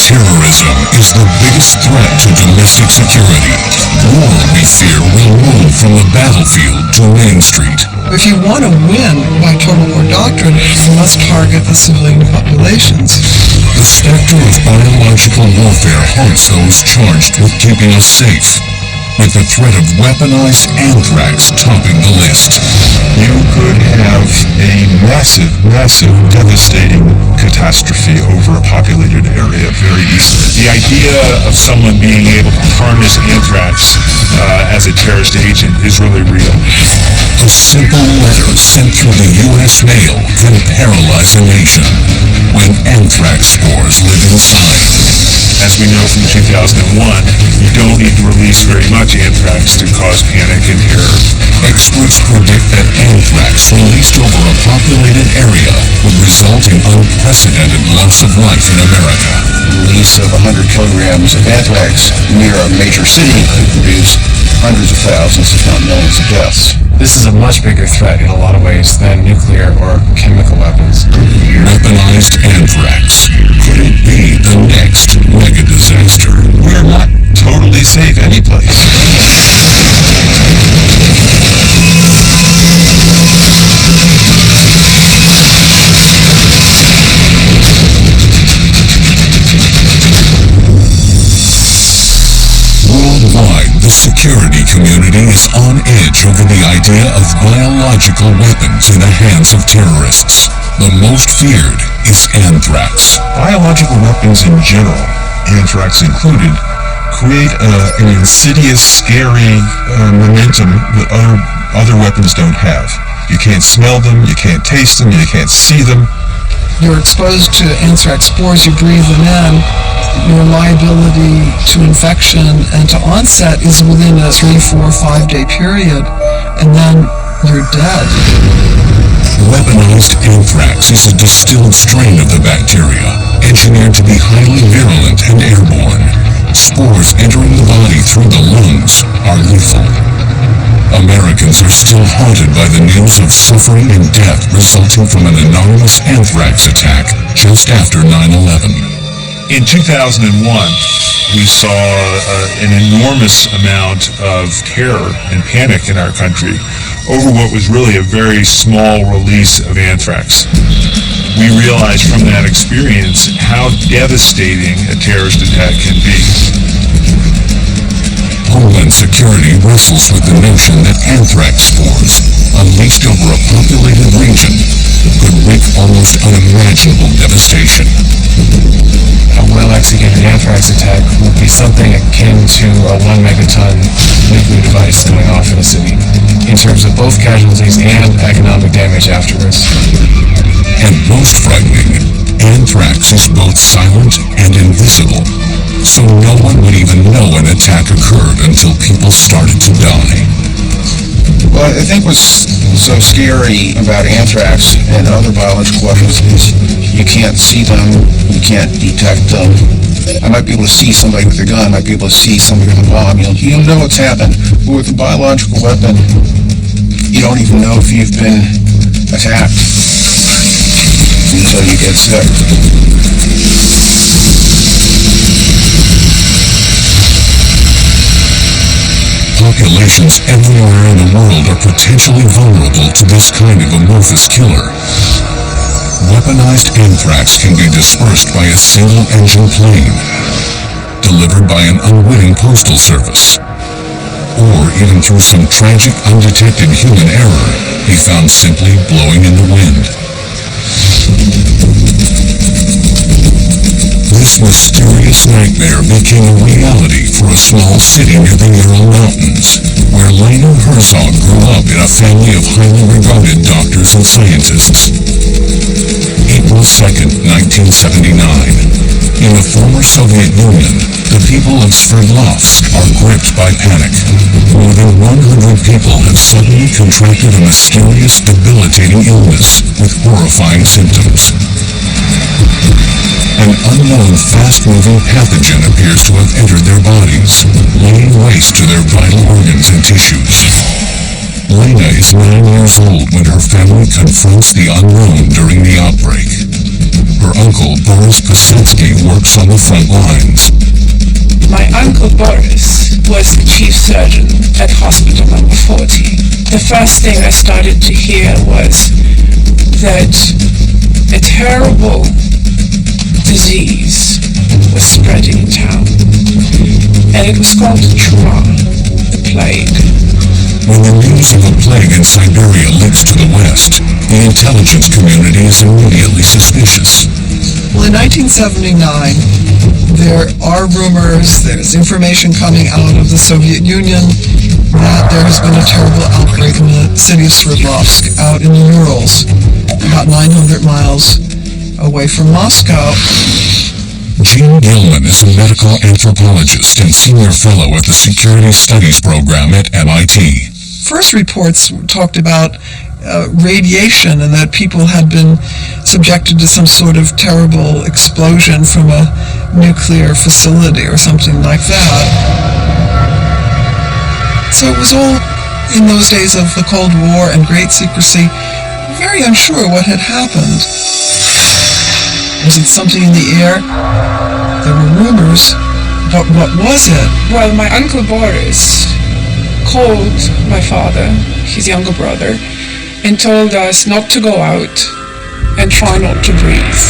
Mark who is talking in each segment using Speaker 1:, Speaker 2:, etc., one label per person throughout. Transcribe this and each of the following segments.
Speaker 1: Terrorism is the biggest threat to domestic security. War, we fear, will move from the battlefield to Main Street.
Speaker 2: If you want to win by total war doctrine, you must target the civilian populations.
Speaker 1: The specter of biological warfare haunts those charged with keeping us safe, with the threat of weaponized anthrax topping the list.
Speaker 3: You could have a massive, devastating catastrophe over a populated area very easily.
Speaker 4: The idea of someone being able to harness anthrax as a terrorist agent is really real.
Speaker 1: A simple letter sent through the U.S. mail can paralyze a nation when anthrax spores live inside.
Speaker 4: As we know from 2001, you don't need to release very much anthrax to cause panic and terror.
Speaker 1: Experts predict that anthrax released over a populated area would result in unprecedented loss of life in America.
Speaker 5: Release of 100 kilograms of anthrax near a major city could produce hundreds of thousands, if not millions of deaths.
Speaker 6: This is a much bigger threat in a lot of ways than nuclear or chemical weapons.
Speaker 1: Weaponized anthrax. Could it be the next mega disaster?
Speaker 3: We're not totally safe anyplace.
Speaker 1: Worldwide, the security community is on edge over the idea of biological weapons in the hands of terrorists. The most feared is anthrax.
Speaker 3: Biological weapons in general, anthrax included, create an insidious, scary momentum that other weapons don't have. You can't smell them, you can't taste them, you can't see them.
Speaker 2: You're exposed to anthrax spores, you breathe them in. Your liability to infection and to onset is within a 3, 4, 5 day period, and then you're dead.
Speaker 1: Weaponized anthrax is a distilled strain of the bacteria, engineered to be highly virulent and airborne. Spores entering the body through the lungs are lethal. Americans are still haunted by the news of suffering and death resulting from an anonymous anthrax attack just after 9/11.
Speaker 4: In 2001, we saw an enormous amount of terror and panic in our country over what was really a very small release of anthrax. We realized from that experience how devastating a terrorist attack can be.
Speaker 1: Homeland Security wrestles with the notion that anthrax spores, unleashed over a populated region, could wreak almost unimaginable devastation.
Speaker 6: A well-executed anthrax attack would be something akin to a 1 megaton nuclear device going off in a city, in terms of both casualties and economic damage afterwards.
Speaker 1: And most frightening, anthrax is both silent and invisible, so no one would even know an attack occurred until people started to die.
Speaker 5: Well, I think what's so scary about anthrax and other biological weapons is you can't see them, you can't detect them. I might be able to see somebody with a gun, I might be able to see somebody with a bomb. You don't know what's happened. But with a biological weapon, you don't even know if you've been attacked until you get sick.
Speaker 1: Populations everywhere in the world are potentially vulnerable to this kind of amorphous killer. Weaponized anthrax can be dispersed by a single-engine plane, delivered by an unwitting postal service, or even through some tragic undetected human error, be found simply blowing in the wind. This mysterious nightmare became a reality for a small city near the Ural Mountains, where Lena Herzog grew up in a family of highly regarded doctors and scientists. April 2nd, 1979. In the former Soviet Union, the people of Sverdlovsk are gripped by panic. More than 100 people have suddenly contracted a mysterious, debilitating illness with horrifying symptoms. An unknown, fast-moving pathogen appears to have entered their bodies, laying waste to their vital organs and tissues. Lena is 9 years old when her family confronts the unknown during the outbreak. Her uncle, Boris Posetsky, works on the front lines.
Speaker 7: My uncle Boris was the chief surgeon at hospital number 40. The first thing I started to hear was that a terrible disease was spreading in town, and it was called Chuma, the plague.
Speaker 1: When the news of a plague in Siberia leaks to the West, the intelligence community is immediately suspicious.
Speaker 2: Well, in 1979, there are rumors, there's information coming out of the Soviet Union that there has been a terrible outbreak in the city of Sverdlovsk out in the Urals, about 900 miles away from Moscow.
Speaker 1: Jean Gilman is a medical anthropologist and senior fellow at the Security Studies program at MIT.
Speaker 2: First reports talked about radiation and that people had been subjected to some sort of terrible explosion from a nuclear facility or something like that. So it was all, in those days of the Cold War and great secrecy, very unsure what had happened. Was it something in the air? There were rumors. What was it?
Speaker 7: Well, my uncle Boris called my father, his younger brother, and told us not to go out and try not to breathe.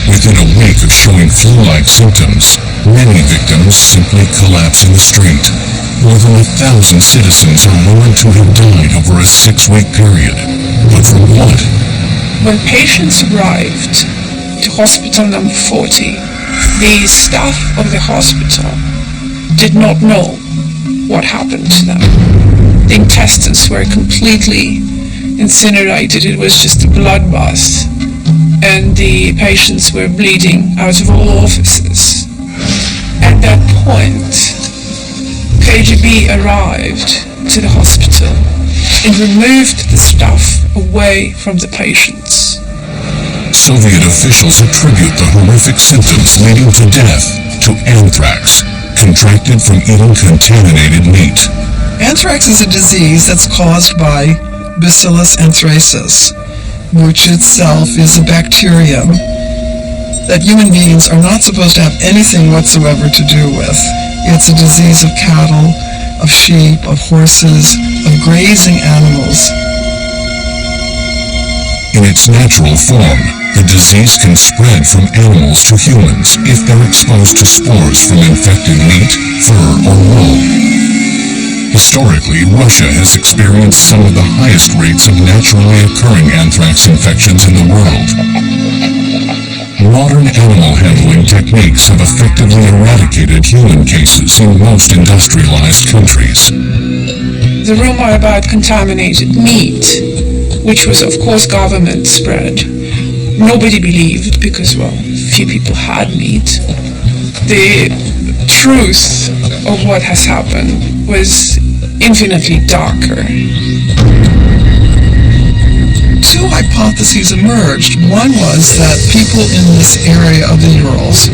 Speaker 1: Within a week of showing flu-like symptoms, many victims simply collapse in the street. More than 1,000 citizens are rumored to have died over a 6-week period. But from what?
Speaker 7: When patients arrived to hospital number 40, the staff of the hospital did not know what happened to them. The intestines were completely incinerated. It was just a bloodbath, and the patients were bleeding out of all orifices. At that point, KGB arrived to the hospital and removed the staff away from the patients.
Speaker 1: Soviet officials attribute the horrific symptoms leading to death to anthrax, contracted from eating contaminated meat.
Speaker 2: Anthrax is a disease that's caused by Bacillus anthracis, which itself is a bacterium that human beings are not supposed to have anything whatsoever to do with. It's a disease of cattle, of sheep, of horses, of grazing animals.
Speaker 1: In its natural form, the disease can spread from animals to humans if they're exposed to spores from infected meat, fur, or wool. Historically, Russia has experienced some of the highest rates of naturally occurring anthrax infections in the world. Modern animal handling techniques have effectively eradicated human cases in most industrialized countries.
Speaker 7: The rumor about contaminated meat, which was of course government spread, nobody believed because, well, few people had meat. The truth of what has happened was infinitely darker.
Speaker 2: Two hypotheses emerged. One was that people in this area of the Urals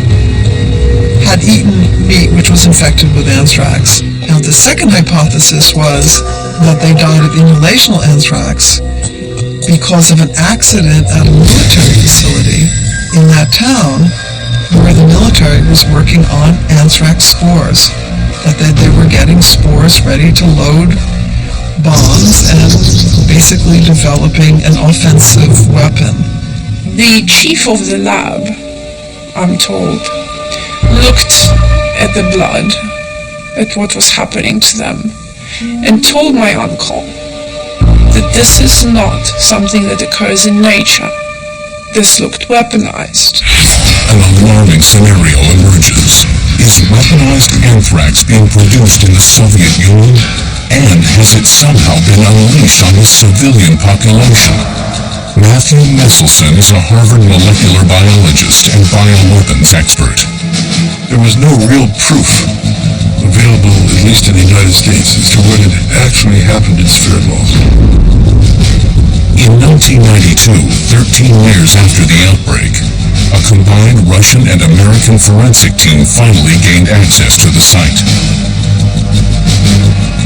Speaker 2: had eaten meat which was infected with anthrax. Now, the second hypothesis was that they died of inhalational anthrax because of an accident at a military facility in that town where the military was working on anthrax spores. That they were getting spores ready to load bombs and basically developing an offensive weapon.
Speaker 7: The chief of the lab, I'm told, looked at the blood, at what was happening to them, and told my uncle that this is not something that occurs in nature. This looked weaponized.
Speaker 1: An alarming scenario emerges. Is weaponized anthrax being produced in the Soviet Union? And has it somehow been unleashed on the civilian population? Matthew Messelson is a Harvard molecular biologist and bioweapons expert.
Speaker 8: There was no real proof available, at least in the United States, as to what had actually happened in Sverdlovsk.
Speaker 1: In 1992, 13 years after the outbreak, a combined Russian and American forensic team finally gained access to the site.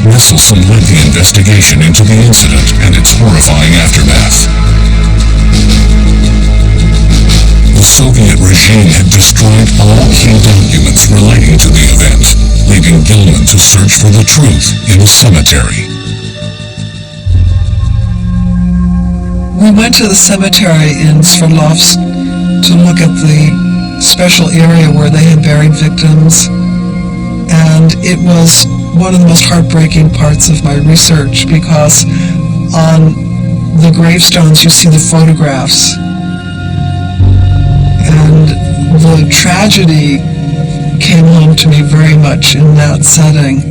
Speaker 1: Messelson led the investigation into the incident and its horrifying aftermath. the Soviet regime had destroyed all key documents relating to the event, leaving Gilman to search for the truth in a cemetery.
Speaker 2: We went to the cemetery in Sverdlovsk to look at the special area where they had buried victims, and it was one of the most heartbreaking parts of my research because on the gravestones you see the photographs, and the tragedy came home to me very much in that setting.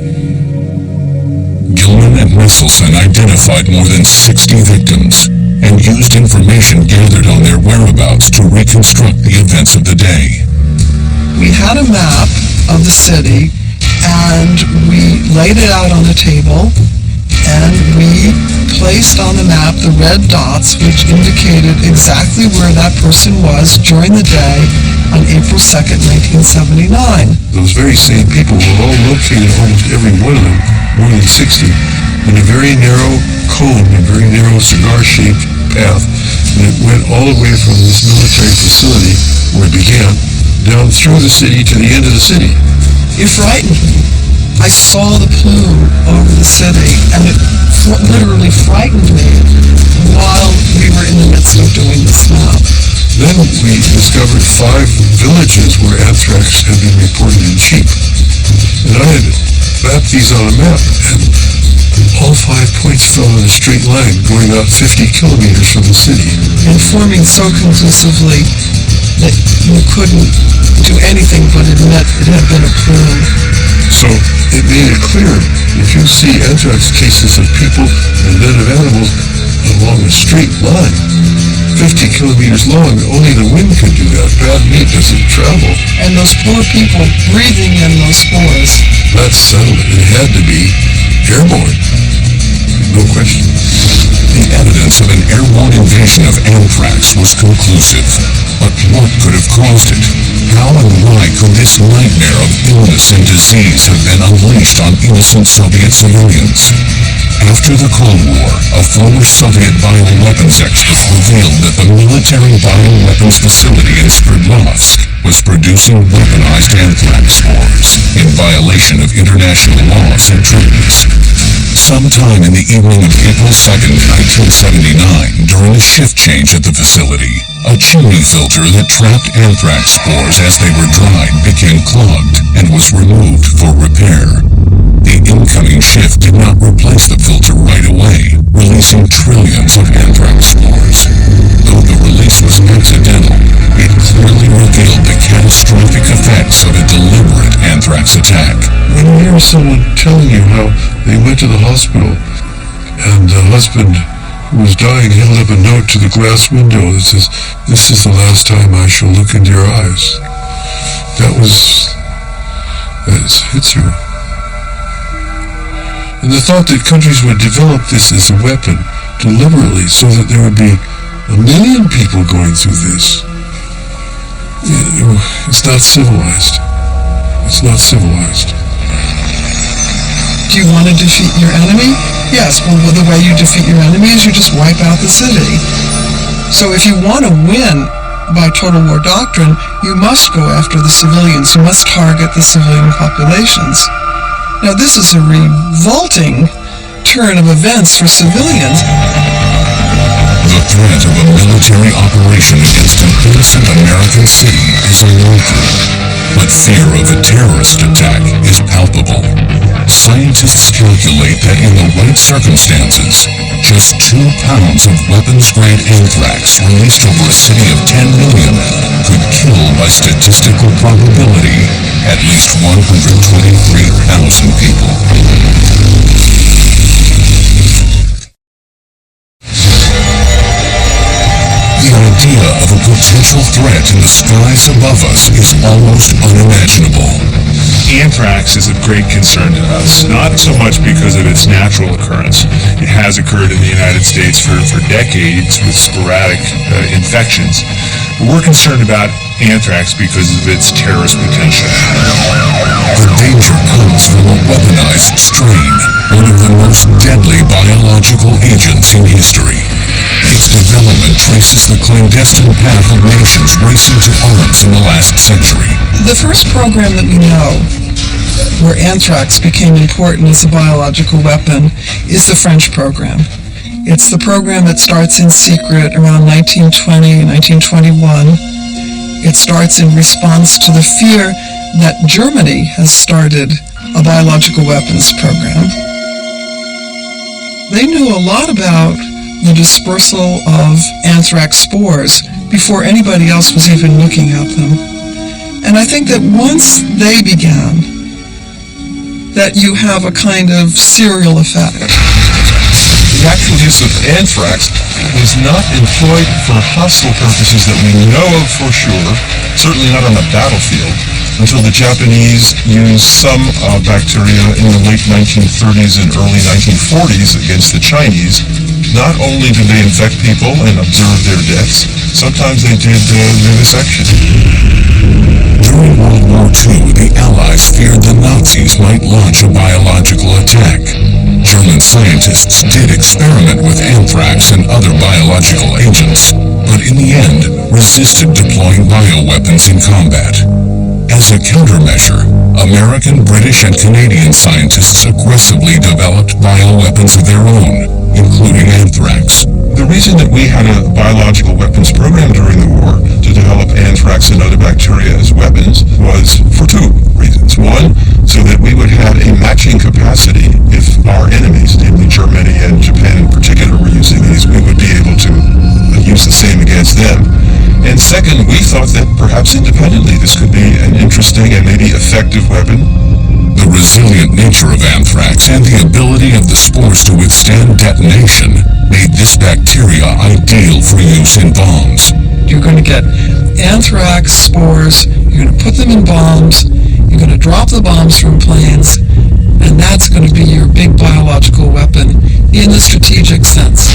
Speaker 1: Gilman and Messelson identified more than 60 victims and used information gathered on their whereabouts to reconstruct the events of the day.
Speaker 2: We had a map of the city, and we laid it out on the table, and we placed on the map the red dots which indicated exactly where that person was during the day on April 2nd, 1979.
Speaker 8: Those very same people were all located, almost every one of them, more than 60, in a very narrow cone, a very narrow cigar-shaped path, and it went all the way from this military facility where it began down through the city to the end of the city.
Speaker 2: It frightened me. I saw the plume over the city, and it literally frightened me while we were in the midst of doing this map.
Speaker 8: Then we discovered 5 villages where anthrax had been reported in sheep. And I had mapped these on a map, and all 5 points fell in a straight line going out 50 kilometers from the city.
Speaker 2: Informing so conclusively that you couldn't do anything but admit it had been a plume.
Speaker 8: So it made it clear, if you see anthrax cases of people and then of animals along a straight line, 50 kilometers long, only the wind could do that. Bad meat doesn't travel.
Speaker 2: And those poor people breathing in those spores.
Speaker 8: That settled it. It had to be airborne. No question.
Speaker 1: The evidence of an airborne invasion of anthrax was conclusive. But what could have caused it? How and why could this nightmare of illness and disease have been unleashed on innocent Soviet civilians? After the Cold War, a former Soviet bioweapons expert revealed that the military bioweapons facility in Sverdlovsk was producing weaponized anthrax spores in violation of international laws and treaties. Sometime in the evening of April 2nd, 1979, during a shift change at the facility, a chimney filter that trapped anthrax spores as they were dried became clogged and was removed for repair. The incoming shift did not replace the filter right away, releasing trillions of anthrax spores. Though the release was accidental, it clearly revealed the catastrophic effects of a deliberate anthrax attack.
Speaker 8: When you hear someone telling you how they went to the hospital and the husband who was dying held up a note to the glass window that says, "This is the last time I shall look into your eyes," that hits you. And the thought that countries would develop this as a weapon deliberately so that there would be 1 million people going through this, it's not civilized. It's not civilized.
Speaker 2: Do you want to defeat your enemy? Yes, well, the way you defeat your enemy is you just wipe out the city. So if you want to win by total war doctrine, you must go after the civilians. You must target the civilian populations. Now, this is a revolting turn of events for civilians.
Speaker 1: The threat of a military operation against an innocent American city is unlikely, but fear of a terrorist attack is palpable. Scientists calculate that in the right circumstances, just 2 pounds of weapons-grade anthrax released over a city of 10 million could kill by statistical probability at least 123,000 people. The idea of a potential threat in the skies above us is almost unimaginable.
Speaker 4: Anthrax is of great concern to us, not so much because of its natural occurrence. It has occurred in the United States for decades with sporadic infections. But we're concerned about anthrax because of its terrorist potential.
Speaker 1: The danger comes from a weaponized strain, one of the most deadly biological agents in history. Its development traces the clandestine path of nations racing to arms in the last century.
Speaker 2: The first program that we know where anthrax became important as a biological weapon is the French program. It's the program that starts in secret around 1920, 1921. It starts in response to the fear that Germany has started a biological weapons program. They knew a lot about the dispersal of anthrax spores before anybody else was even looking at them. And I think that once they began, that you have a kind of serial effect.
Speaker 3: The actual use of anthrax was not employed for hostile purposes that we know of for sure, certainly not on the battlefield, until the Japanese used some bacteria in the late 1930s and early 1940s against the Chinese. Not only did they infect people and observe their deaths, sometimes they did vivisection.
Speaker 1: During World War II, the Allies feared the Nazis might launch a biological attack. German scientists did experiment with anthrax and other biological agents, but in the end resisted deploying bioweapons in combat. As a countermeasure, American, British, and Canadian scientists aggressively developed bioweapons of their own, including anthrax.
Speaker 3: The reason that we had a biological weapons program during the war to develop anthrax and other bacteria as weapons was for two reasons. One, so that we would have a matching capacity if our enemies, namely Germany and Japan in particular, were using these, we would be able to use the same against them. And second, we thought that perhaps independently this could be an interesting and maybe effective weapon.
Speaker 1: The resilient nature of anthrax and the ability of the spores to withstand detonation made this bacteria ideal for use in bombs.
Speaker 2: You're going to get anthrax spores, you're going to put them in bombs, you're going to drop the bombs from planes, and that's going to be your big biological weapon in the strategic sense.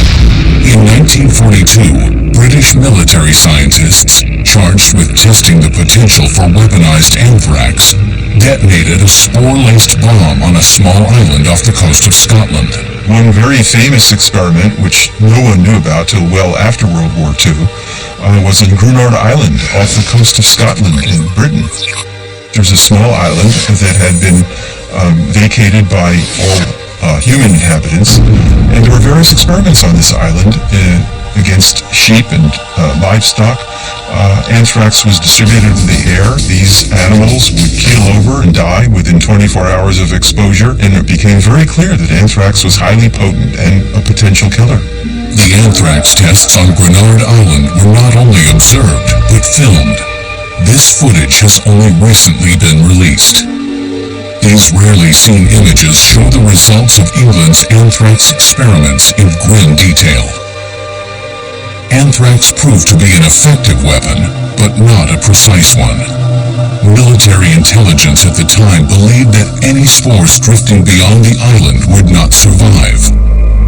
Speaker 1: In 1942, British military scientists, charged with testing the potential for weaponized anthrax, detonated a spore-laced bomb on a small island off the coast of Scotland.
Speaker 3: One very famous experiment, which no one knew about till well after World War II, was in Grenard Island off the coast of Scotland in Britain. There's a small island that had been vacated by all human inhabitants, and there were various experiments on this island against sheep and livestock. Anthrax was distributed in the air. These animals would keel over and die within 24 hours of exposure, and it became very clear that anthrax was highly potent and a potential killer.
Speaker 1: The anthrax tests on Grenard Island were not only observed, but filmed. This footage has only recently been released. These rarely seen images show the results of England's anthrax experiments in grim detail. Anthrax proved to be an effective weapon, but not a precise one. Military intelligence at the time believed that any spores drifting beyond the island would not survive.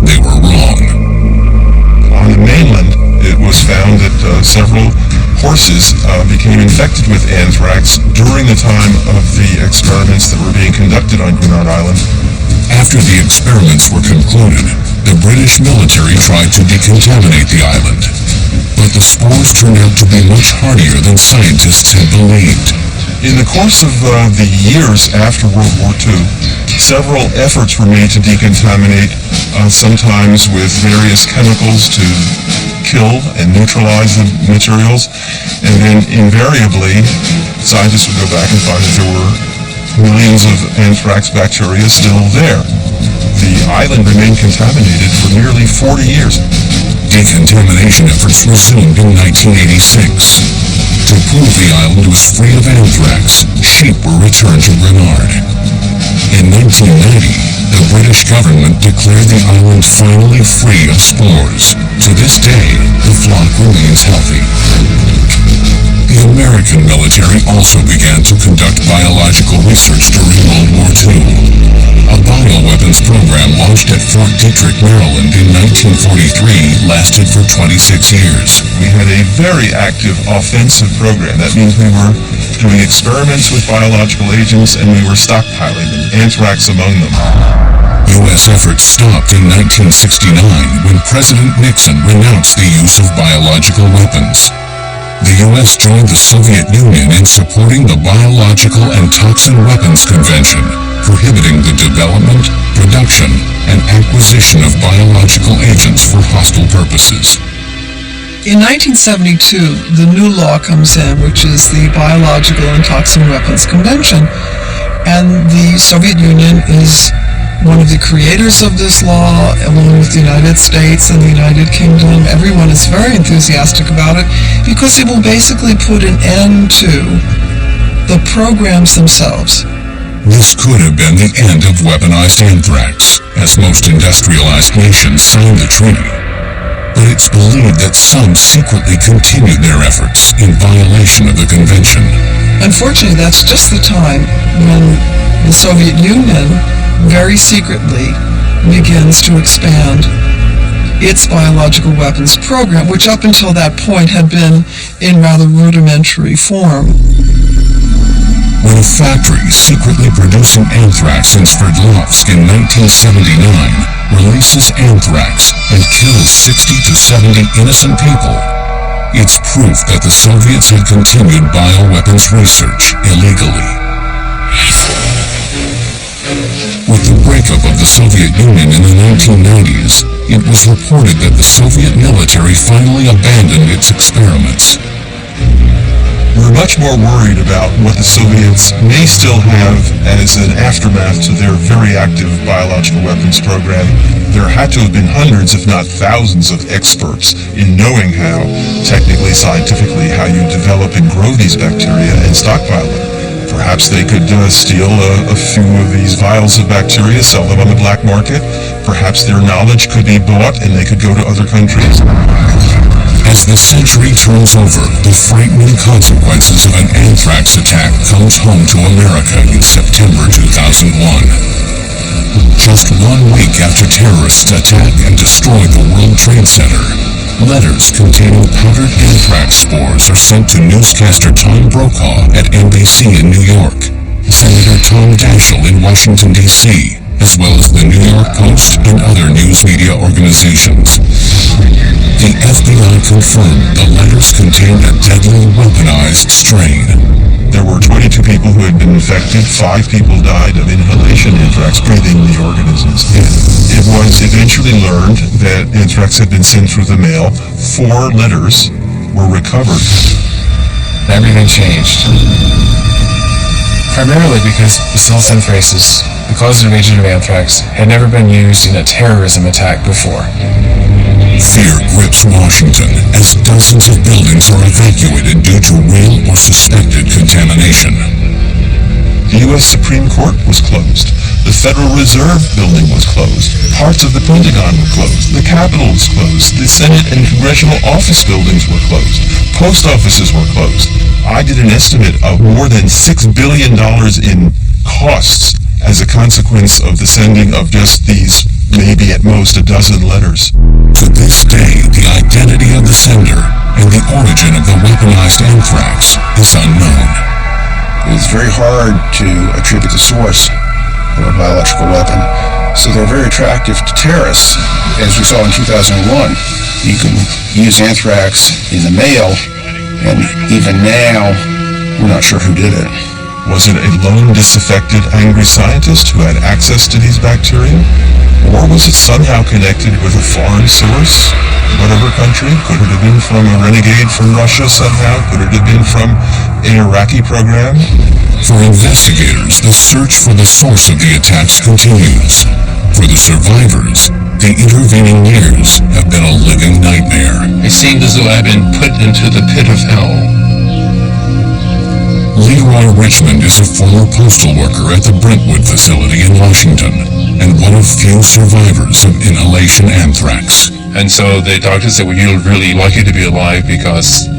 Speaker 1: They were wrong.
Speaker 3: On the mainland, it was found that several horses became infected with anthrax during the time of the experiments that were being conducted on Grenard Island.
Speaker 1: After the experiments were concluded, the British military tried to decontaminate the island, but the spores turned out to be much hardier than scientists had believed.
Speaker 3: In the course of the years after World War II, several efforts were made to decontaminate, sometimes with various chemicals to kill and neutralize the materials, and then invariably scientists would go back and find that there were millions of anthrax bacteria still there. The island remained contaminated for nearly 40 years.
Speaker 1: Decontamination efforts resumed in 1986. To prove the island was free of anthrax, sheep were returned to Grenard. In 1990, the British government declared the island finally free of spores. To this day, the flock remains healthy. The American military also began to conduct biological research during World War II. A bioweapons program program launched at Fort Detrick, Maryland in 1943 lasted for 26 years.
Speaker 3: We had a very active offensive program. That means we were doing experiments with biological agents and we were stockpiling them, anthrax among them.
Speaker 1: U.S. efforts stopped in 1969 when President Nixon renounced the use of biological weapons. The U.S. joined the Soviet Union in supporting the Biological and Toxin Weapons Convention, prohibiting the development, production, and acquisition of biological agents for hostile purposes.
Speaker 2: In 1972, the new law comes in, which is the Biological and Toxin Weapons Convention, and the Soviet Union is one of the creators of this law, along with the United States and the United Kingdom. Everyone is very enthusiastic about it because it will basically put an end to the programs themselves.
Speaker 1: This could have been the end of weaponized anthrax, as most industrialized nations signed the treaty. But it's believed that some secretly continued their efforts in violation of the convention.
Speaker 2: Unfortunately, that's just the time when the Soviet Union very secretly begins to expand its biological weapons program, which up until that point had been in rather rudimentary form.
Speaker 1: When a factory secretly producing anthrax in Sverdlovsk in 1979 releases anthrax and kills 60 to 70 innocent people, it's proof that the Soviets had continued bioweapons research illegally. With the breakup of the Soviet Union in the 1990s, it was reported that the Soviet military finally abandoned its experiments.
Speaker 3: We're much more worried about what the Soviets may still have as an aftermath to their very active biological weapons program. There had to have been hundreds, if not thousands, of experts in knowing how, technically, scientifically, how you develop and grow these bacteria and stockpile them. Perhaps they could steal a few of these vials of bacteria, sell them on the black market. Perhaps their knowledge could be bought and they could go to other countries.
Speaker 1: As the century turns over, the frightening consequences of an anthrax attack comes home to America in September 2001. Just 1 week after terrorists attack and destroy the World Trade Center, letters containing powdered anthrax spores are sent to newscaster Tom Brokaw at NBC in New York, Senator Tom Daschle in Washington, D.C., as well as the New York Post and other news media organizations. The FBI confirmed the letters contained a deadly weaponized strain.
Speaker 3: There were 22 people who had been infected. 5 people died of inhalation anthrax, breathing the organisms. It was eventually learned that anthrax had been sent through the mail. 4 letters were recovered.
Speaker 6: Everything changed. Primarily because bacillocenthases, the causative agent of anthrax, had never been used in a terrorism attack before.
Speaker 1: Fear grips Washington as dozens of buildings are evacuated due to real or suspected contamination.
Speaker 3: The U.S. Supreme Court was closed. The Federal Reserve building was closed. Parts of the Pentagon were closed. The Capitol was closed. The Senate and Congressional office buildings were closed. Post offices were closed. I did an estimate of more than $6 billion in costs as a consequence of the sending of just these, maybe at most, a dozen letters.
Speaker 1: To this day, the identity of the sender and the origin of the weaponized anthrax is unknown.
Speaker 5: It's very hard to attribute the source of a biological weapon, so they're very attractive to terrorists. As we saw in 2001, you can use anthrax in the mail, and even now, we're not sure who did it.
Speaker 3: Was it a lone, disaffected, angry scientist who had access to these bacteria? Or was it somehow connected with a foreign source? Whatever country? Could it have been from a renegade from Russia somehow? Could it have been from an Iraqi program?
Speaker 1: For investigators, the search for the source of the attacks continues. For the survivors, the intervening years have been a living nightmare.
Speaker 9: It seemed as though I'd been put into the pit of hell.
Speaker 1: Leroy Richmond is a former postal worker at the Brentwood facility in Washington and one of few survivors of inhalation anthrax.
Speaker 9: And so the doctor said, well, you're really lucky to be alive because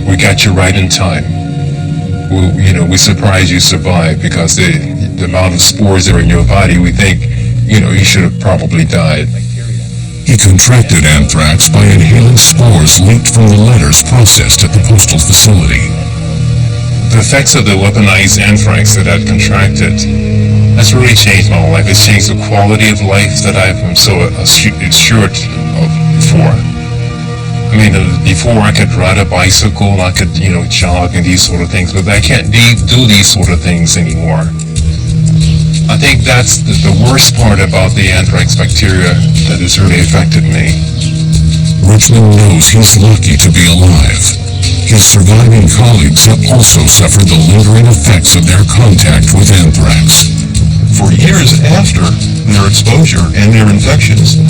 Speaker 9: we got you right in time. We surprised you survived because the amount of spores that are in your body, we think you should have probably died.
Speaker 1: He contracted anthrax by inhaling spores leaked from the letters processed at the postal facility.
Speaker 9: The effects of the weaponized anthrax that I'd contracted, that's really changed my life. It's changed the quality of life that I've been so assured of before. I mean, before I could ride a bicycle, I could, jog and these sort of things, but I can't do these sort of things anymore. I think that's the worst part about the anthrax bacteria that has really affected me.
Speaker 1: Richmond knows he's lucky to be alive. His surviving colleagues have also suffered the lingering effects of their contact with anthrax.
Speaker 3: For years after their exposure and their infections,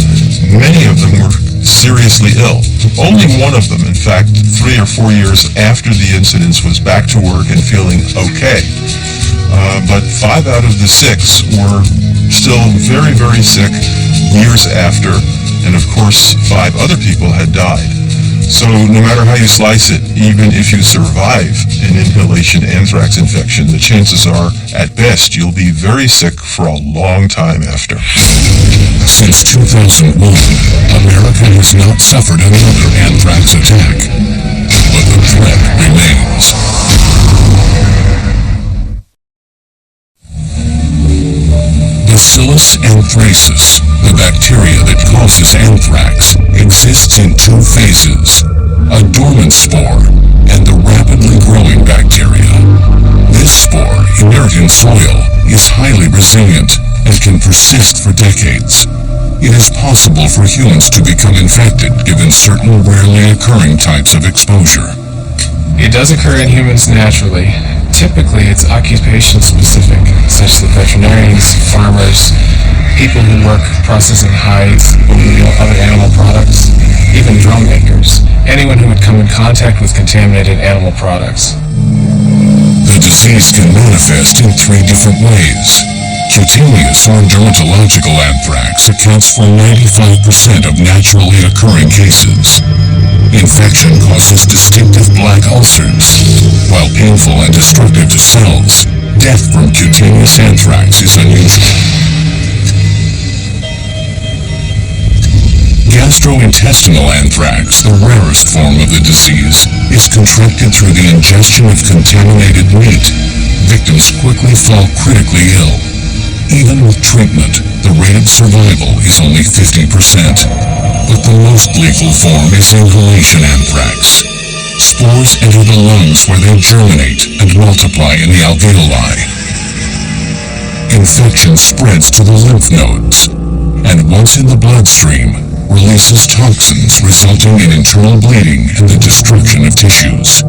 Speaker 3: many of them were seriously ill. Only one of them, in fact, 3 or 4 years after the incidents, was back to work and feeling okay. But 5 out of the 6 were still very, very sick years after, and of course 5 other people had died. So no matter how you slice it, even if you survive an inhalation anthrax infection, the chances are, at best, you'll be very sick for a long time after.
Speaker 1: Since 2001, America has not suffered another anthrax attack, but the threat remains. Bacillus anthracis, the bacteria that causes anthrax, exists in 2 phases: a dormant spore and the rapidly growing bacteria. This spore, inert in soil, is highly resilient and can persist for decades. It is possible for humans to become infected given certain rarely occurring types of exposure.
Speaker 6: It does occur in humans naturally. Typically, it's occupation-specific, such that veterinarians, farmers, people who work processing hides, other animal products, even drum makers, anyone who would come in contact with contaminated animal products.
Speaker 1: The disease can manifest in 3 different ways. Cutaneous or dermatological anthrax accounts for 95% of naturally occurring cases. Infection causes distinctive black ulcers. While painful and destructive to cells, death from cutaneous anthrax is unusual. Gastrointestinal anthrax, the rarest form of the disease, is contracted through the ingestion of contaminated meat. Victims quickly fall critically ill. Even with treatment, the rate of survival is only 50%. But the most lethal form is inhalation anthrax. Spores enter the lungs where they germinate and multiply in the alveoli. Infection spreads to the lymph nodes, and once in the bloodstream, releases toxins resulting in internal bleeding and the destruction of tissues.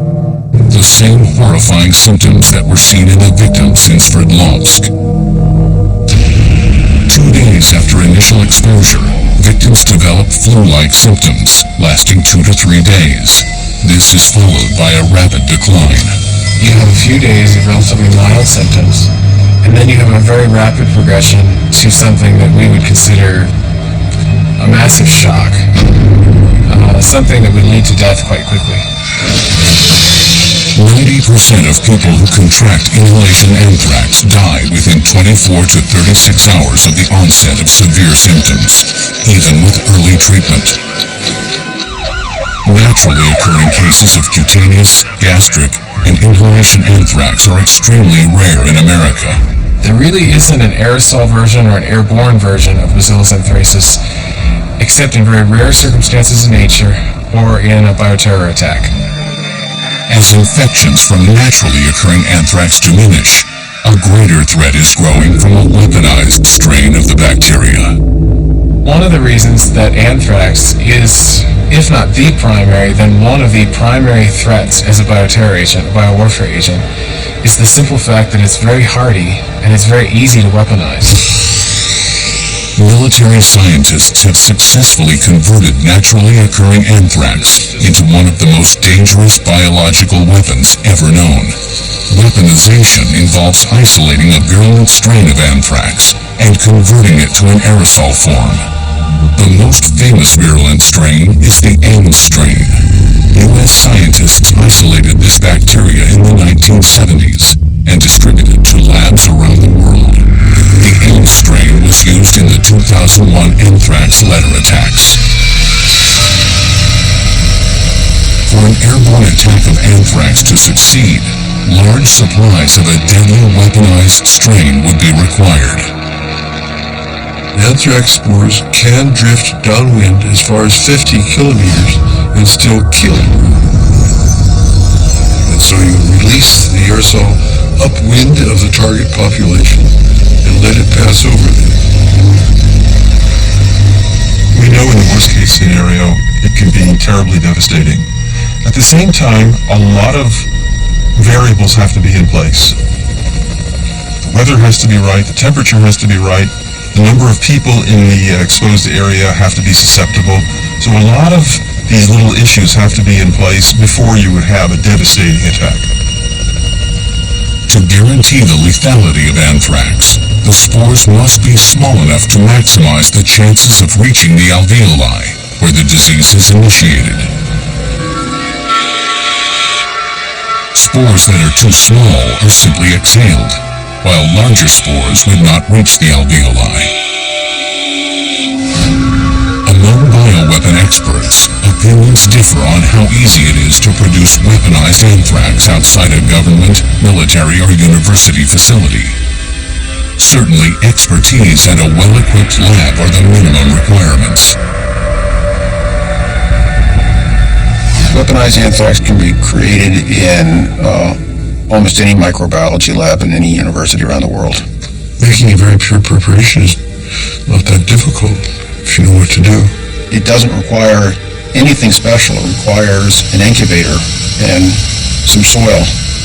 Speaker 1: The same horrifying symptoms that were seen in the victims in Sverdlovsk. 2 days after initial exposure, victims develop flu-like symptoms, lasting 2 to 3 days. This is followed by a rapid decline.
Speaker 6: You have a few days of relatively mild symptoms, and then you have a very rapid progression to something that we would consider a massive shock, something that would lead to death quite quickly.
Speaker 1: 90% of people who contract inhalation anthrax die within 24 to 36 hours of the onset of severe symptoms, even with early treatment. Naturally occurring cases of cutaneous, gastric, and inhalation anthrax are extremely rare in America.
Speaker 6: There really isn't an aerosol version or an airborne version of Bacillus anthracis, except in very rare circumstances in nature or in a bioterror attack.
Speaker 1: As infections from naturally occurring anthrax diminish, a greater threat is growing from a weaponized strain of the bacteria.
Speaker 6: One of the reasons that anthrax is, if not the primary, then one of the primary threats as a bioterror agent, a biowarfare agent, is the simple fact that it's very hardy and it's very easy to weaponize.
Speaker 1: Military scientists have successfully converted naturally occurring anthrax into one of the most dangerous biological weapons ever known. Weaponization involves isolating a virulent strain of anthrax and converting it to an aerosol form. The most famous virulent strain is the N strain. U.S. scientists isolated this bacteria in the 1970s and distributed to labs around the world. The N strain was used in the 2001 anthrax letter attacks. For an airborne attack of anthrax to succeed, large supplies of a deadly weaponized strain would be required.
Speaker 8: Anthrax spores can drift downwind as far as 50 kilometers and still kill. And so you release the aerosol upwind of the target population and let it pass over them.
Speaker 3: We know in the worst case scenario, it can be terribly devastating. At the same time, a lot of variables have to be in place. The weather has to be right, the temperature has to be right, the number of people in the exposed area have to be susceptible. So a lot of these little issues have to be in place before you would have a devastating attack.
Speaker 1: To guarantee the lethality of anthrax, the spores must be small enough to maximize the chances of reaching the alveoli, where the disease is initiated. Spores that are too small are simply exhaled, while larger spores would not reach the alveoli. Among bioweapon experts, opinions differ on how easy it is to produce weaponized anthrax outside a government, military, or university facility. Certainly, expertise and a well-equipped lab are the minimum requirements.
Speaker 5: Weaponized anthrax can be created in almost any microbiology lab in any university around the world.
Speaker 8: Making a very pure preparation is not that difficult if you know what to do.
Speaker 5: It doesn't require anything special. It requires an incubator and some soil,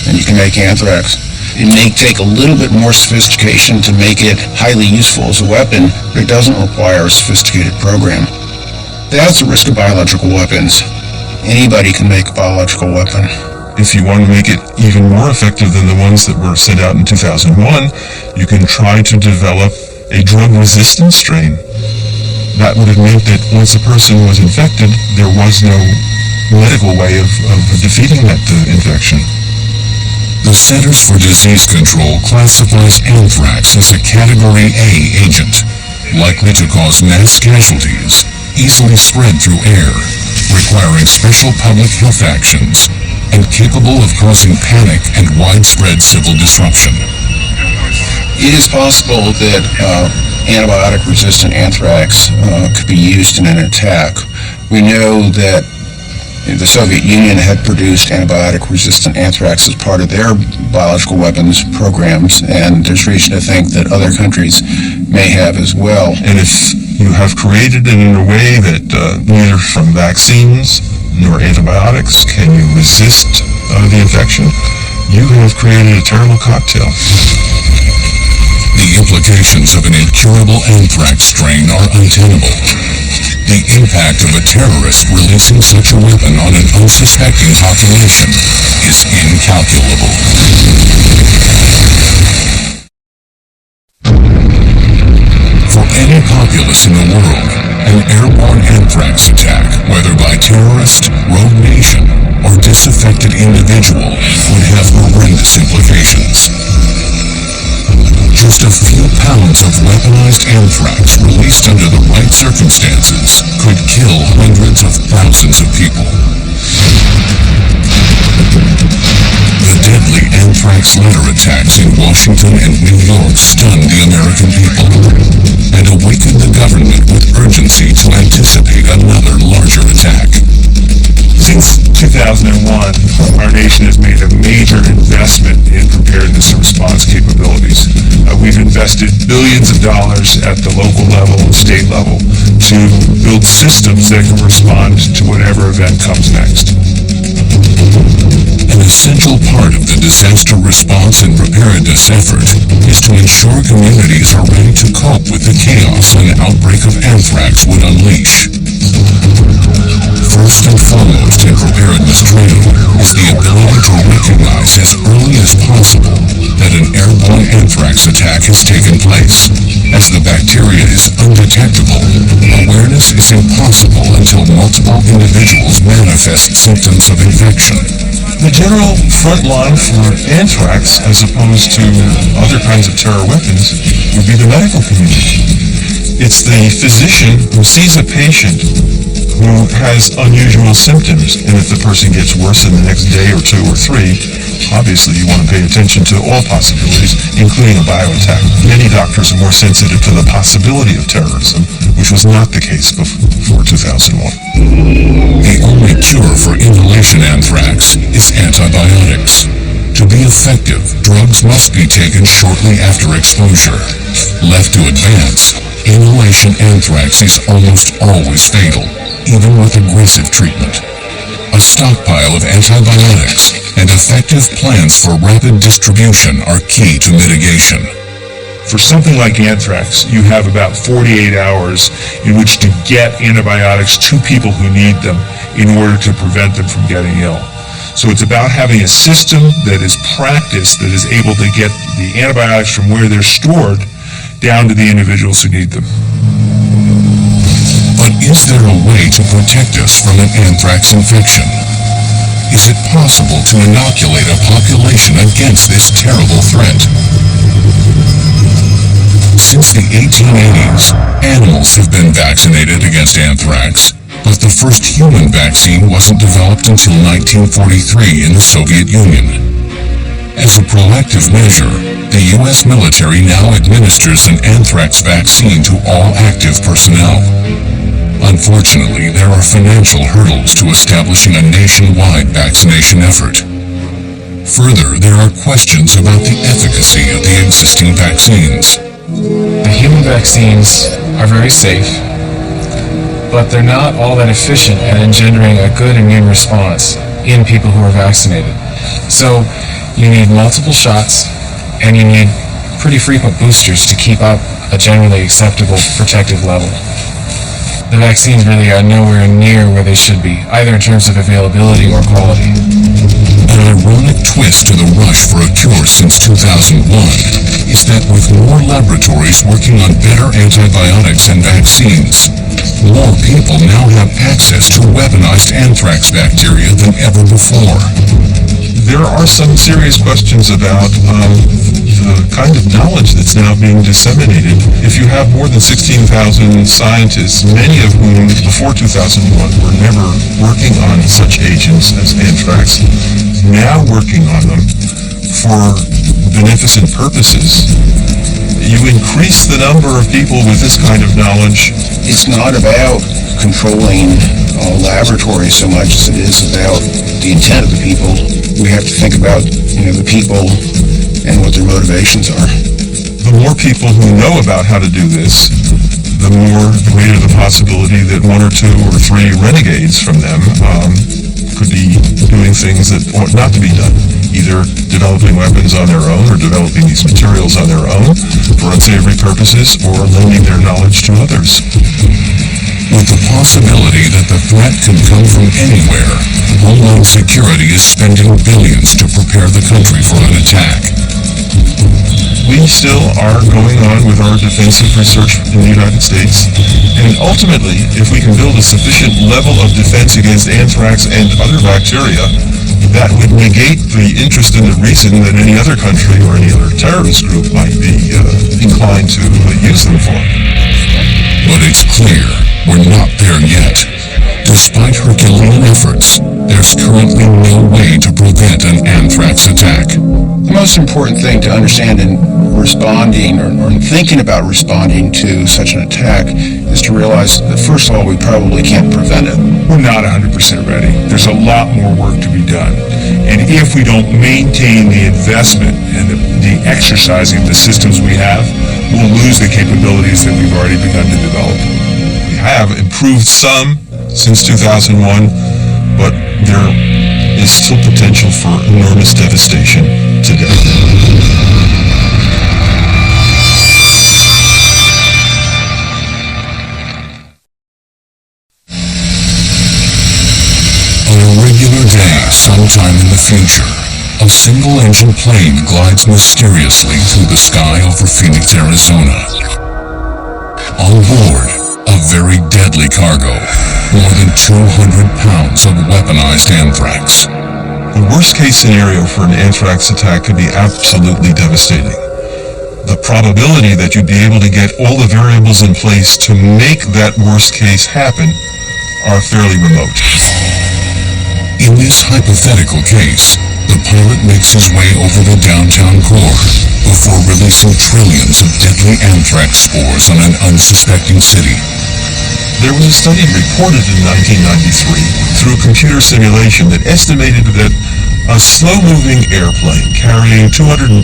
Speaker 5: and you can make anthrax. It may take a little bit more sophistication to make it highly useful as a weapon, but it doesn't require a sophisticated program. That's the risk of biological weapons. Anybody can make a biological weapon.
Speaker 3: If you want to make it even more effective than the ones that were sent out in 2001, you can try to develop a drug-resistant strain. That would have meant that once a person was infected, there was no medical way of defeating that infection.
Speaker 1: The Centers for Disease Control classifies anthrax as a Category A agent, likely to cause mass casualties, easily spread through air, requiring special public health actions, and capable of causing panic and widespread civil disruption.
Speaker 5: It is possible that antibiotic-resistant anthrax could be used in an attack. We know that the Soviet Union had produced antibiotic-resistant anthrax as part of their biological weapons programs, and there's reason to think that other countries may have as well.
Speaker 3: And if you have created it in a way that neither from vaccines nor antibiotics can you resist the infection, you have created a terrible cocktail.
Speaker 1: The implications of an incurable anthrax strain are untenable. The impact of a terrorist releasing such a weapon on an unsuspecting population is incalculable. For any populace in the world, an airborne anthrax attack, whether by terrorist, rogue nation, or disaffected individual, would have horrendous implications. Just a few pounds of weaponized anthrax released under the right circumstances could kill hundreds of thousands of people. The deadly anthrax letter attacks in Washington and New York stunned the American people and awakened the government with urgency to anticipate another larger attack.
Speaker 4: Since 2001, our nation has made a major investment in preparedness and response capabilities. We've invested billions of dollars at the local level and state level to build systems that can respond to whatever event comes next.
Speaker 1: An essential part of the disaster response and preparedness effort is to ensure communities are ready to cope with the chaos an outbreak of anthrax would unleash. First and foremost in preparedness training is the ability to recognize as early as possible that an airborne anthrax attack has taken place. As the bacteria is undetectable, awareness is impossible until multiple individuals manifest symptoms of infection.
Speaker 3: The general front line for anthrax, as opposed to other kinds of terror weapons, would be the medical community. It's the physician who sees a patient who has unusual symptoms, and if the person gets worse in the next day or two or three, obviously you want to pay attention to all possibilities, including a bioattack. Many doctors are more sensitive to the possibility of terrorism, which was not the case before 2001.
Speaker 1: The only cure for inhalation anthrax is antibiotics. To be effective, drugs must be taken shortly after exposure. Left to advance, inhalation anthrax is almost always fatal, even with aggressive treatment. A stockpile of antibiotics and effective plans for rapid distribution are key to mitigation.
Speaker 4: For something like anthrax, you have about 48 hours in which to get antibiotics to people who need them in order to prevent them from getting ill. So it's about having a system that is practiced, that is able to get the antibiotics from where they're stored down to the individuals who need them.
Speaker 1: But is there a way to protect us from an anthrax infection? Is it possible to inoculate a population against this terrible threat? Since the 1880s, animals have been vaccinated against anthrax, but the first human vaccine wasn't developed until 1943 in the Soviet Union. As a proactive measure, the U.S. military now administers an anthrax vaccine to all active personnel. Unfortunately, there are financial hurdles to establishing a nationwide vaccination effort. Further, there are questions about the efficacy of the existing vaccines.
Speaker 6: The human vaccines are very safe, but they're not all that efficient at engendering a good immune response in people who are vaccinated. So you need multiple shots, and you need pretty frequent boosters to keep up a generally acceptable protective level. The vaccines really are nowhere near where they should be, either in terms of availability or quality.
Speaker 1: An ironic twist to the rush for a cure since 2001 is that with more laboratories working on better antibiotics and vaccines, more people now have access to weaponized anthrax bacteria than ever before.
Speaker 3: There are some serious questions about the kind of knowledge that's now being disseminated. If you have more than 16,000 scientists, many of whom before 2001 were never working on such agents as anthrax, now working on them for beneficent purposes, you increase the number of people with this kind of knowledge.
Speaker 5: It's not about controlling laboratories so much as it is about the intent of the people. We have to think about, the people and what their motivations are.
Speaker 3: The more people who know about how to do this, the greater the possibility that one or two or three renegades from them could be doing things that ought not to be done, either developing weapons on their own or developing these materials on their own for unsavory purposes or lending their knowledge to others.
Speaker 1: With the possibility that the threat can come from anywhere, Homeland Security is spending billions to prepare the country for an attack.
Speaker 3: We still are going on with our defensive research in the United States, and ultimately, if we can build a sufficient level of defense against anthrax and other bacteria, that would negate the interest and the reason that any other country or any other terrorist group might be inclined to use them for.
Speaker 1: But it's clear we're not there yet. Despite Herculean efforts, there's currently no way to prevent an anthrax attack.
Speaker 5: The most important thing to understand in responding or thinking about responding to such an attack is to realize that, first of all, we probably can't prevent it.
Speaker 4: We're not 100% ready. There's a lot more work to be done. And if we don't maintain the investment and the exercising of the systems we have, we'll lose the capabilities that we've already begun to develop.
Speaker 3: We have improved some since 2001, but there is still potential for enormous devastation today.
Speaker 1: On a regular day, sometime in the future, a single-engine plane glides mysteriously through the sky over Phoenix, Arizona. On board, a very deadly cargo, more than 200 pounds of weaponized anthrax.
Speaker 3: The worst-case scenario for an anthrax attack could be absolutely devastating. the probability that you'd be able to get all the variables in place to make that worst case happen are fairly remote.
Speaker 1: In this hypothetical case, the pilot makes his way over the downtown core before releasing trillions of deadly anthrax spores on an unsuspecting city.
Speaker 3: There was a study reported in 1993 through computer simulation that estimated that a slow-moving airplane carrying 220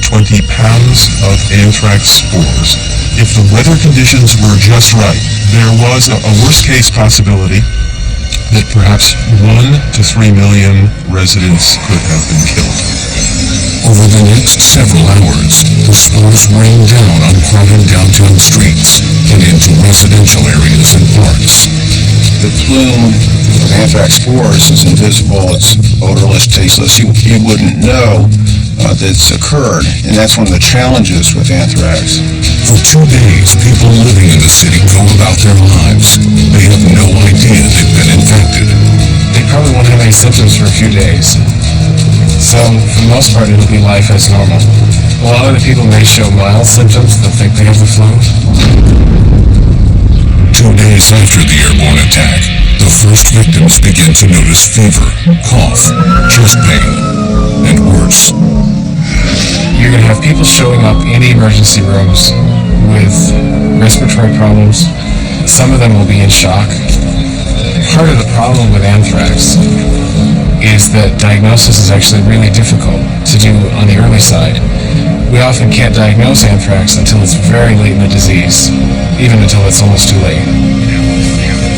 Speaker 3: pounds of anthrax spores, if the weather conditions were just right, there was a worst-case possibility that perhaps 1 to 3 million residents could have been killed.
Speaker 1: Over the next several hours, the spores rain down on crowded downtown streets and into residential areas and parks.
Speaker 5: The plume of anthrax spores is invisible, it's odorless, tasteless. You wouldn't know that it's occurred, and that's one of the challenges with anthrax.
Speaker 1: For 2 days, people living in the city go about their lives. They have no idea they've been infected.
Speaker 6: They probably won't have any symptoms for a few days. So, for the most part, it'll be life as normal. A lot of the people may show mild symptoms. They'll think they have the flu.
Speaker 1: 2 days after the airborne attack, the first victims begin to notice fever, cough, chest pain, and worse.
Speaker 6: You're going to have people showing up in emergency rooms with respiratory problems. Some of them will be in shock. Part of the problem with anthrax is that diagnosis is actually really difficult to do on the early side. We often can't diagnose anthrax until it's very late in the disease, even until it's almost too late.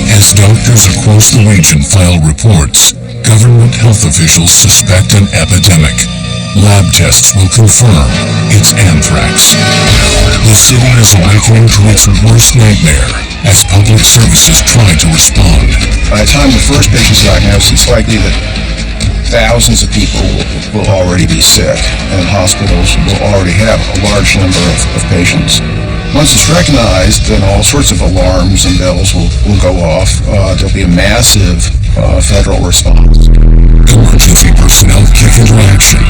Speaker 1: As doctors across the region file reports, government health officials suspect an epidemic. Lab tests will confirm it's anthrax. The city is awakening to its worst nightmare as public services try to respond.
Speaker 5: By the time the first patient's diagnosed, it's likely that thousands of people will already be sick, and hospitals will already have a large number of patients. Once it's recognized, then all sorts of alarms and bells will go off. There'll be a massive federal response.
Speaker 1: Emergency personnel kick into action.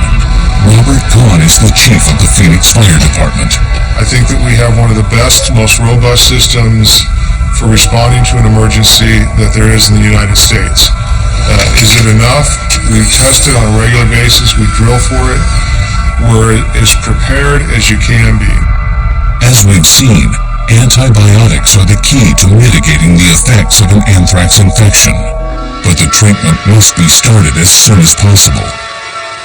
Speaker 1: Robert Kahn is the chief of the Phoenix Fire Department.
Speaker 8: I think that we have one of the best, most robust systems for responding to an emergency that there is in the United States. Is it enough? We test it on a regular basis. We drill for it. We're as prepared as you can be.
Speaker 1: As we've seen, antibiotics are the key to mitigating the effects of an anthrax infection. But the treatment must be started as soon as possible.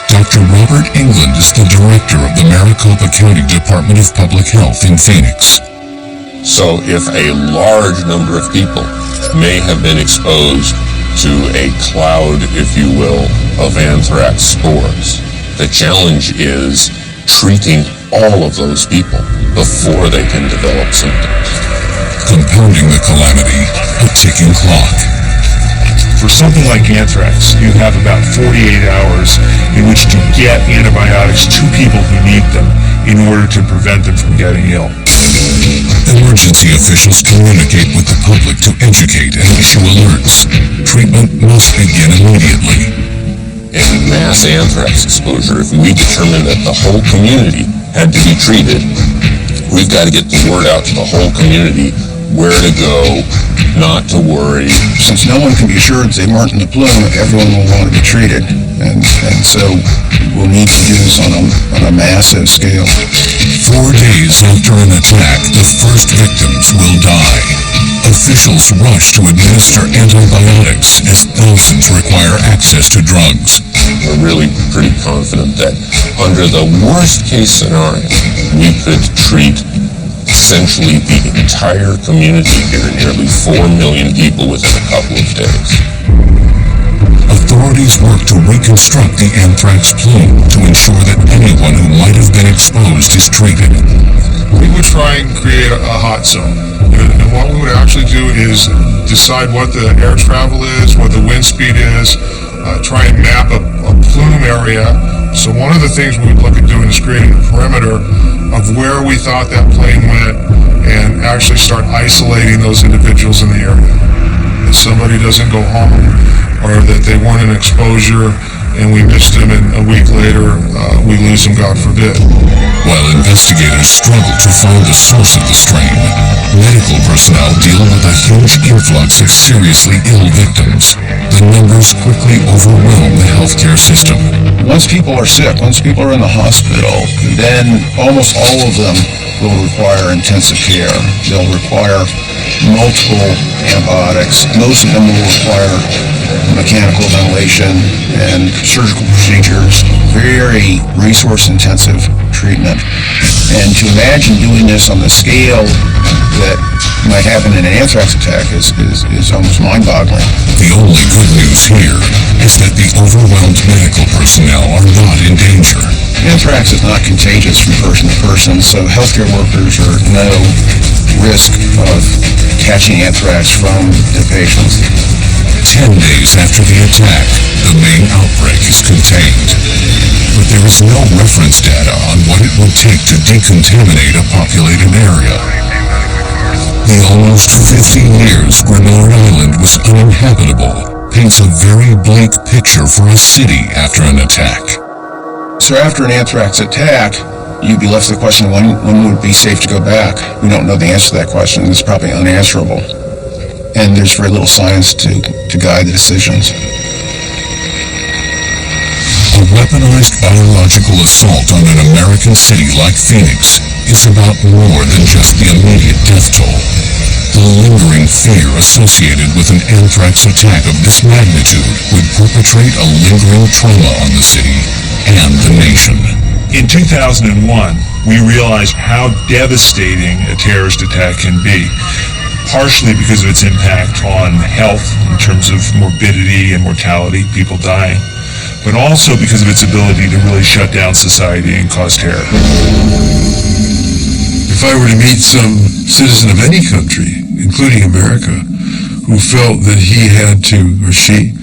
Speaker 1: Dr. Robert England is the director of the Maricopa County Department of Public Health in Phoenix.
Speaker 10: So if a large number of people may have been exposed to a cloud, if you will, of anthrax spores, the challenge is treating all of those people before they can develop symptoms.
Speaker 1: Compounding the calamity, a ticking clock.
Speaker 4: For something like anthrax, you have about 48 hours in which to get antibiotics to people who need them in order to prevent them from getting ill.
Speaker 1: Emergency officials communicate with the public to educate and issue alerts. Treatment must begin immediately.
Speaker 10: In mass anthrax exposure, if we determine that the whole community had to be treated, we've got to get the word out to the whole community where to go, not to worry.
Speaker 5: Since no one can be assured they weren't in the plume, everyone will want to be treated. And so we'll need to do this on a massive scale.
Speaker 1: 4 days after an attack, the first victims will die. Officials rush to administer antibiotics as thousands require access to drugs.
Speaker 10: We're really pretty confident that under the worst case scenario, we could treat essentially the entire community here, nearly 4 million people within a couple of days.
Speaker 1: Authorities work to reconstruct the anthrax plume to ensure that anyone who might have been exposed is treated.
Speaker 8: We would try and create a hot zone. And what we would actually do is decide what the air travel is, what the wind speed is, try and map a plume area. So one of the things we would look at doing is creating a perimeter of where we thought that plane went and actually start isolating those individuals in the area. That somebody doesn't go home or that they weren't an exposure and we missed him, and a week later, we lose him, God forbid.
Speaker 1: While investigators struggle to find the source of the strain, medical personnel deal with a huge influx of seriously ill victims. The numbers quickly overwhelm the healthcare system.
Speaker 5: Once people are sick, once people are in the hospital, then almost all of them will require intensive care. They'll require multiple antibiotics. Most of them will require mechanical ventilation and surgical procedures, very resource-intensive treatment. And to imagine doing this on the scale that might happen in an anthrax attack is almost mind-boggling.
Speaker 1: The only good news here is that the overwhelmed medical personnel are not in danger.
Speaker 5: Anthrax is not contagious from person to person, so healthcare workers are at no risk of catching anthrax from their patients.
Speaker 1: 10 days after the attack, the main outbreak is contained. But there is no reference data on what it would take to decontaminate a populated area. The almost 50 years Grenard Island was uninhabitable paints a very bleak picture for a city after an attack.
Speaker 5: So after an anthrax attack, you'd be left with the question, when would it be safe to go back? We don't know the answer to that question. It's probably unanswerable. And there's very little science to guide the decisions.
Speaker 1: A weaponized biological assault on an American city like Phoenix is about more than just the immediate death toll. The lingering fear associated with an anthrax attack of this magnitude would perpetrate a lingering trauma on the city and the nation.
Speaker 4: In 2001, we realized how devastating a terrorist attack can be, partially because of its impact on health in terms of morbidity and mortality, people dying, but also because of its ability to really shut down society and cause terror.
Speaker 8: If I were to meet some citizen of any country, including America, who felt that he had to, or she,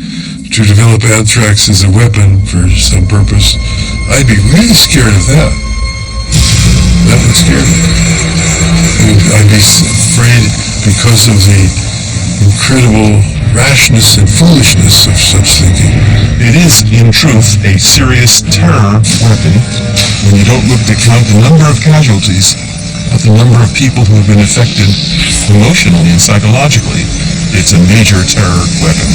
Speaker 8: to develop anthrax as a weapon for some purpose, I'd be really scared of that. That would scare me. I'd be afraid because of the incredible rashness and foolishness of such thinking.
Speaker 3: It is, in truth, a serious terror weapon when you don't look to count the number of casualties, but the number of people who have been affected emotionally and psychologically. It's a major terror weapon.